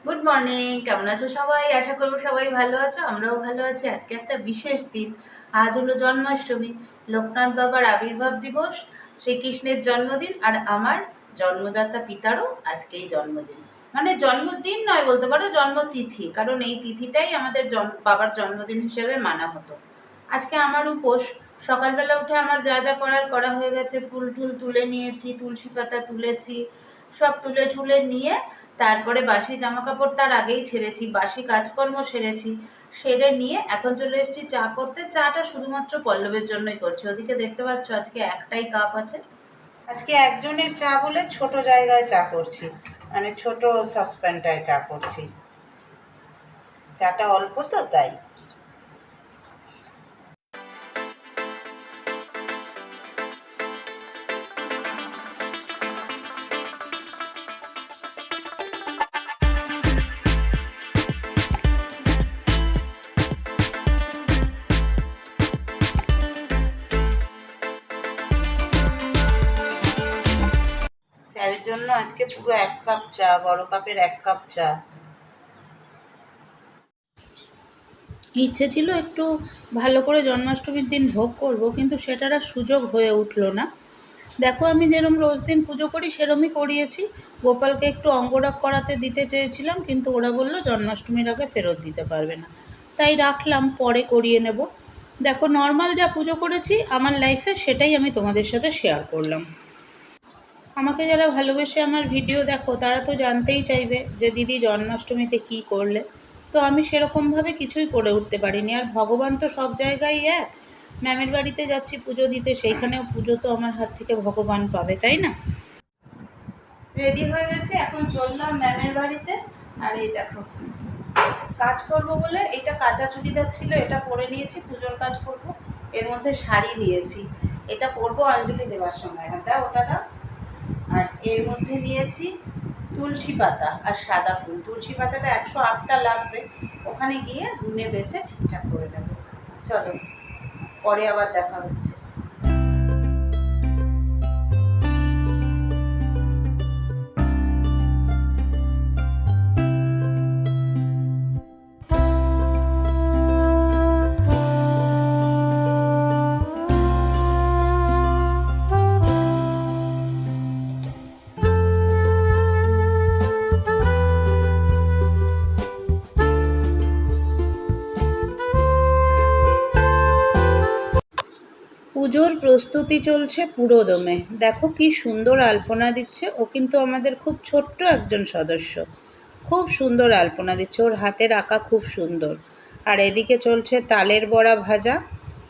Good morning, কেমন আছো সবাই? আশা করবো সবাই ভালো আছো, আমরাও ভালো আছি। আজকে একটা বিশেষ দিন। আজ হলো জন্মাষ্টমী, লোকনাথ বাবার আবির্ভাব দিবস, শ্রীকৃষ্ণের জন্মদিন। আর আমার জন্মদাতা পিতারও আজকেই জন্মদিন। মানে জন্মদিন নয়, বলতে পারো জন্মতিথি, কারণ এই তিথিটাই আমাদের বাবার জন্মদিন হিসেবে মানা হতো। আজকে আমার উপোস। সকালবেলা উঠে আমার যা যা করার করা হয়ে গেছে। ফুল টুল তুলে নিয়েছি, তুলসী পাতা তুলেছি, সব তুলে ঠুলে নিয়ে তারপরে বাসি জামা কাপড় তার আগেই ছেড়েছি, বাসি কাজকর্ম সেরেছি। সেরে নিয়ে এখন চলে এসেছি চা করতে। চাটা শুধুমাত্র পল্লবের জন্যই করছি। ওদিকে দেখতে পাচ্ছ আজকে একটাই কাপ আছে। আজকে একজনের চা বলে ছোট জায়গায় চা করছি, মানে ছোট সসপ্যানটায় চা করছি। চাটা অল্প তো তাই। স্যারের জন্য আজকে পুরো 1 কাপ চা, বড় কাপের 1 কাপ চা। ইচ্ছে ছিল একটু ভালো করে জন্মাষ্টমীর দিন ভোগ করব, কিন্তু সেটার আর সুযোগ হয়ে উঠলো না। দেখো, আমি যেরকম রোজ দিন পুজো করি সেরমই করিয়েছি। গোপালকে একটু অঙ্গরাগ করাতে দিতে চেয়েছিলাম, কিন্তু ওরা বললো জন্মাষ্টমীর আগে ফেরত দিতে পারবে না, তাই রাখলাম, পরে করিয়ে নেব। দেখো, নর্মাল যা পুজো করেছি আমার লাইফে, সেটাই আমি তোমাদের সাথে শেয়ার করলাম। আমাকে যারা ভালোবেসে আমার ভিডিও দেখো তারা তো জানতেই চাইবে যে দিদি জন্মাষ্টমীতে কী করলে। তো আমি সেরকমভাবে কিছুই করে উঠতে পারিনি। আর ভগবান তো সব জায়গায় এক। ম্যামের বাড়িতে যাচ্ছি পুজো দিতে, সেইখানেও পুজো তো আমার হাত থেকে ভগবান পাবে, তাই না? রেডি হয়ে গেছে, এখন চললাম ম্যামের বাড়িতে। আর এই দেখো, কাজ করব বলে এটা কাঁচা চুড়িদার ছিল, এটা পরে নিয়েছি, পুজোর কাজ করব। এর মধ্যে শাড়ি নিয়েছি, এটা পরবো অঞ্জলি দেওয়ার সময়। হ্যাঁ, দাও ওটা দাও। আর এর মধ্যে নিয়েছি তুলসী পাতা আর সাদা ফুল। তুলসী পাতাটা 108টা লাগবে, ওখানে গিয়ে গুনে বেছে ঠিকঠাক করে নেব। চলো, পরে আবার দেখা হচ্ছে। পুজোর প্রস্তুতি চলছে পুরো দমে। দেখো কি সুন্দর আলপনা দিচ্ছে। ও কিন্তু আমাদের খুব ছোট্ট একজন সদস্য, খুব সুন্দর আলপনা দিচ্ছে, ওর হাতের আঁকা খুব সুন্দর। আর এদিকে চলছে তালের বড়া ভাজা।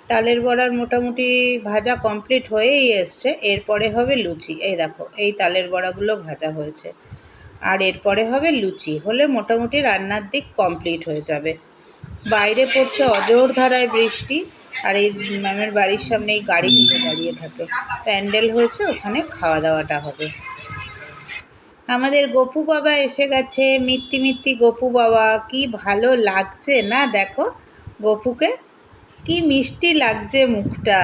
তালের বড়ার মোটামুটি ভাজা কমপ্লিট হয়েই এসছে। এরপরে হবে লুচি। এই দেখো, এই তালের বড়াগুলো ভাজা হয়েছে, আর এরপরে হবে লুচি। হলে মোটামুটি রান্নার দিক কমপ্লিট হয়ে যাবে। বাইরে পড়ছে অজোর ধারায় বৃষ্টি। আর এই ম্যামের বাড়ির সামনে এই গাড়িগুলো দাঁড়িয়ে থাকে। প্যান্ডেল হয়েছে, ওখানে খাওয়া দাওয়াটা হবে। আমাদের গপু বাবা এসে গেছে, মিত্তি মিত্তি গপু বাবা। কি ভালো লাগছে না, দেখো গপুকে, কি মিষ্টি লাগছে মুখটা।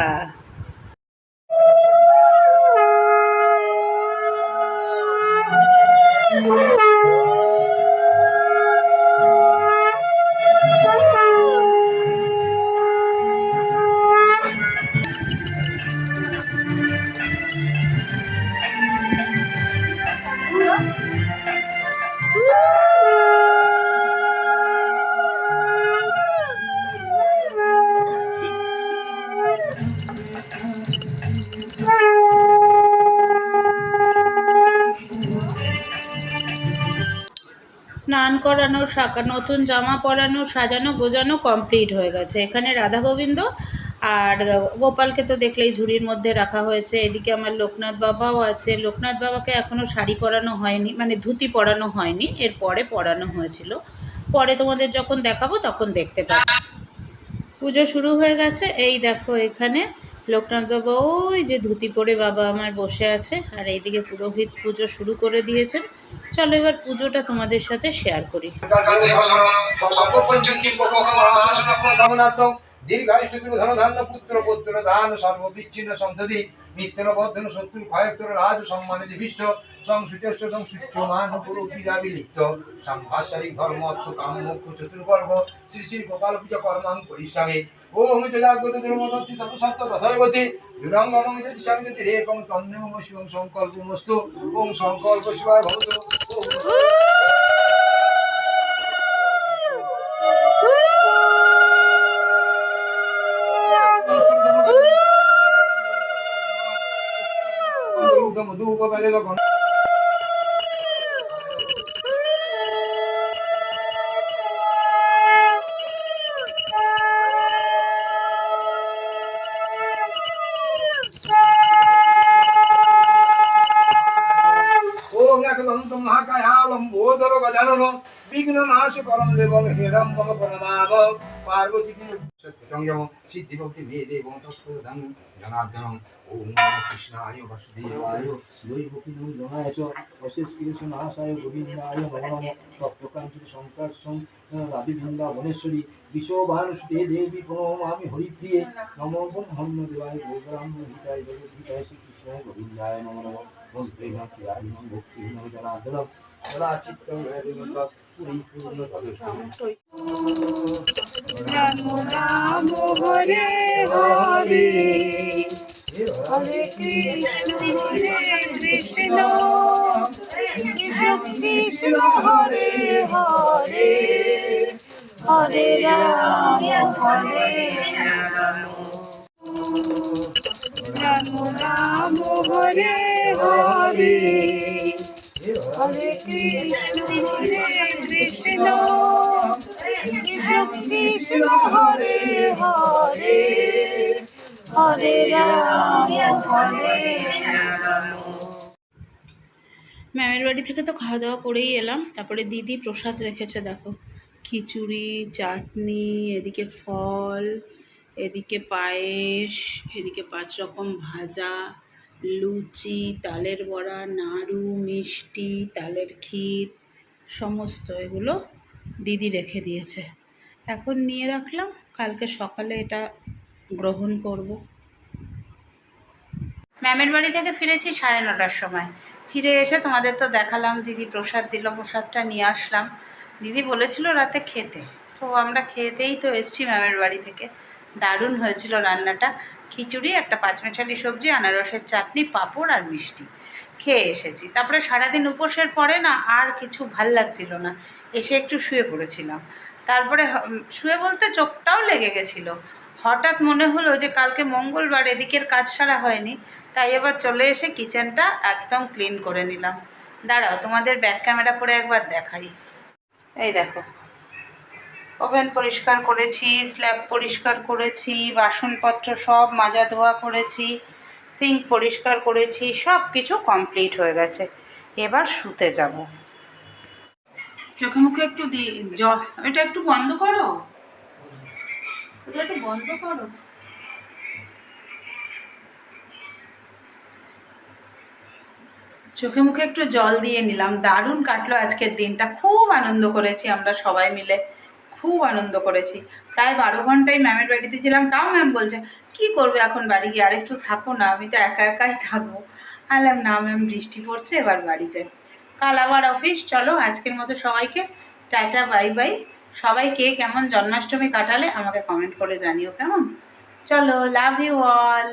স্নান করানো, নতুন জামা পরানো, সাজানো গোজানো কমপ্লিট হয়ে গেছে। এখানে রাধা গোবিন্দ আর গোপালকে তো দেখলেই ঝুড়ির মধ্যে রাখা হয়েছে। এদিকে আমার লোকনাথ বাবাও আছে। লোকনাথ বাবাকে এখনও শাড়ি পরানো হয়নি, মানে ধুতি পরানো হয়নি, এরপরে পরানো হয়েছিল। পরে তোমাদের যখন দেখাবো তখন দেখতে পাবে। পুজো শুরু হয়ে গেছে। এই দেখো, এখানে লোকনাথ বাবা ওই যে ধুতি পরে বাবা আমার বসে আছে, আর এইদিকে পুরোহিত পুজো শুরু করে দিয়েছেন। চলো এবার পুজোটা তোমাদের সাথে শেয়ার করি। দীর্ঘায়ুষ্ঠ ধন ধান্য পুত্র পুত্র দান সর্ববিচ্ছিন্ন সন্ততি মিত্র বদ্ধন শত্রু ক্ষয়োত্তর রাজ সম্মানে দিবিষ্ট সংসুচস্য সংসুচ্যমান পুরুপিজা বিলিপ্ত সাংভাসারিক ধর্ম অর্থ কাম মোক্ষ চতুর্বর্গ শ্রী শ্রী গোপাল পূজা কর্মাং পরিশ্রামে ওম জাগ্রত দুর্মতি তত সত্য তথাগতি দুরঙ্গমং যদি স্বামী যদি রে এবং তন্নেম শিবং সংকল্পমস্তু ওম সংকল্প শিবায় ভবতু মধু মহাকায়ালম্বোদর গজানন বিঘ্ন নাশ করম দেব হেরম্বম প্রণমাম পার্বতী সত্যঙ্গম সিদ্ধি ভক্তি ভেদে এবং তৎপদাং জনার্দনম ওম নমঃ কৃষ্ণায় বাসুদেবায় দৈবকী জনায় চ অশেষ কৃষ্ণাশায় গোবিন্দায় নমঃ নমঃ তপ্তকান্তি শঙ্কর্ষং রাধিবৃন্দা বনেশ্বরী বিশ্বভানুসুতে দেবী প্রণমামি হরিপ্রিয়ে নমো ব্রহ্মণ্য দেবায় গোগ্রাম হিতায় জগদ্ধিতায় শ্রীকৃষ্ণ গোবিন্দায় নমঃ নমঃ বন্দে ভক্তি জনার্দনম সদা চিত্তং পরিপূর্ণ রাম হরে হরে হরে কৃষ্ণ কৃষ্ণ কৃষ্ণ হরে হরে হরে রাম রাম হরে হরে হরে কৃষ্ণ কৃষ্ণ কৃষ্ণ হরে হরে হরে রাম ম্যামের বাড়ি থেকে তো খাওয়া দাওয়া করেই এলাম। তারপরে দিদি প্রসাদ রেখেছে, দেখো খিচুড়ি, চাটনি, এদিকে ফল, এদিকে পায়েস, এদিকে 5 রকম ভাজা, লুচি, তালের বড়া, নাড়ু, মিষ্টি, তালের ক্ষীর, সমস্ত এগুলো দিদি রেখে দিয়েছে। এখন নিয়ে রাখলাম, কালকে সকালে এটা গ্রহণ করব। ম্যামের বাড়ি থেকে ফিরেছি 9:30টার সময়। ফিরে এসে তোমাদের তো দেখালাম, দিদি প্রসাদ দিল, প্রসাদটা নিয়ে আসলাম। দিদি বলেছিল রাতে খেতে, তো আমরা খেতেই তো এসছি ম্যামের বাড়ি থেকে। দারুণ হয়েছিল রান্নাটা। খিচুড়ি, একটা 5 মেশালি সবজি, আনারসের চাটনি, পাঁপড় আর মিষ্টি খেয়ে এসেছি। তারপরে সারাদিন উপোসের পরে না আর কিছু ভাল লাগছিল না, এসে একটু শুয়ে পড়েছিলাম। তারপরে শুয়ে বলতে চোখটাও লেগে গেছিলো। হঠাৎ মনে হলো যে কালকে মঙ্গলবার, এদিকের কাজ সারা হয়নি, তাই এবার চলে এসে কিচেনটা একদম ক্লিন করে নিলাম। দাঁড়াও তোমাদের ব্যাক ক্যামেরা করে একবার দেখাই। এই দেখো, ওভেন পরিষ্কার করেছি, স্ল্যাব পরিষ্কার করেছি, বাসনপত্র সব মাজা ধোয়া করেছি, সিঙ্ক পরিষ্কার করেছি, সব কিছু কমপ্লিট হয়ে গেছে। এবার শুতে যাব। চোখে মুখে একটু এটা একটু বন্ধ করো, এটা একটু বন্ধ করো। চোখে মুখে একটু জল দিয়ে নিলাম। দারুণ কাটলো আজকের দিনটা, খুব আনন্দ করেছি আমরা সবাই মিলে, খুব আনন্দ করেছি। প্রায় 12 ঘন্টাই ম্যামের বাড়িতে ছিলাম। তাও ম্যাম বলছে কি করবে এখন বাড়ি গিয়ে, আরেকটু থাকো না, আমি তো একা একাই থাকবো। আলাম না ম্যাম, বৃষ্টি পড়ছে, এবার বাড়ি যাই, কাল আবার অফিস। চলো আজকের মতো সবাইকে টাটা, বাই বাই। সবাই কে কেমন জন্মাষ্টমী কাটালে আমাকে কমেন্ট করে জানিও কেমন। চলো, লাভ ইউ অল।